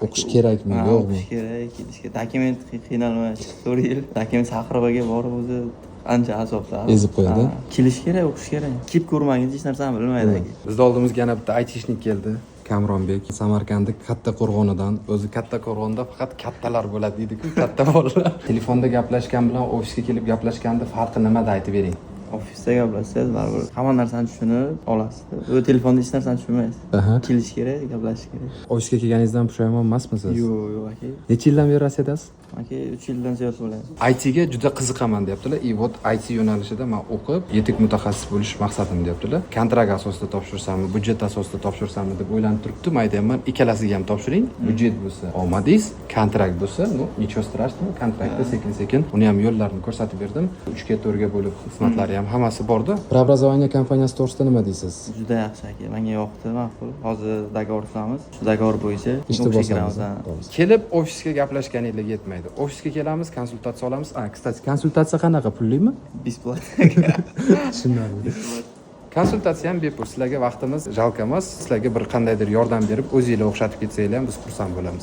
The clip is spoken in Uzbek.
O'qish kerakmi, yo'qmi? O'qish kerak, ketishga. Dokument qiynalmas. 4 yil. Dokument chaqirig'iga borib o'zi ancha azobda. Ezib qo'yadi. Kelish kerak, o'qish kerak. Kelib ko'rmaguncha hech narsani bilmaydi aka. Bizda oldimizga yana bitta aytishnik keldi. Kamronbek Samarqandning katta qo'rg'onidan. O'zi katta qo'rg'onda faqat kattalar bo'ladi deydi-ku, katta bolalar. Telefonda gaplashgan bilan ofisga kelib gaplashganda farqi nimada aytib bering? Ofisda gaplashsangiz baribir hamma narsani tushunib olasiz. O'zi telefonda hech narsani tushunmaysiz. Kelish kerak, gaplashish kerak. Ofisga kelganingizdan pushaymon emasmisiz? Yo'q aka. Necha yildan beri Rossiyadasiz? Aka 3 yildan ziyod bo'ladi. ITga juda qiziqaman deyaptilar. И вот IT yo'nalishida men o'qib, yetuk mutaxassis bo'lish maqsadim deyaptilar. Kontrakt asosida topshirsammi, budjet asosida topshirsammi deb o'ylanib turibdim. Aytayman, ikkalasiga ham topshiring. Budjet bo'lsa omadingiz, kontrakt bo'lsa, ничего страшного, kontraktda sekin-sekin uni ham yo'llarini ko'rsatib berdim. 3 ga 4 ga bo'lib xizmatlari ham hammasi bordi. Preobrazovание kompaniyasi to'g'risida nima deysiz? Juda yaxshi aka. Menga yoqdi, ma'qul. Hozir dogovor qilamiz. Shu dogovor bo'yicha ishni bosamiz. Kelib ofisga gaplashganingiz yetmaydi. Ofisga kelamiz, konsultatsiya olamiz. Kстати, konsultatsiya qanaqa, pullimi? Besplatно. Tushunarli. Konsultatsiya ham bepul. Sizlarga vaqtimiz jalq emas. Sizlarga bir qandaydir yordam berib, o'zingizlar o'xshatib ketsanglar ham biz xursand bo'lamiz.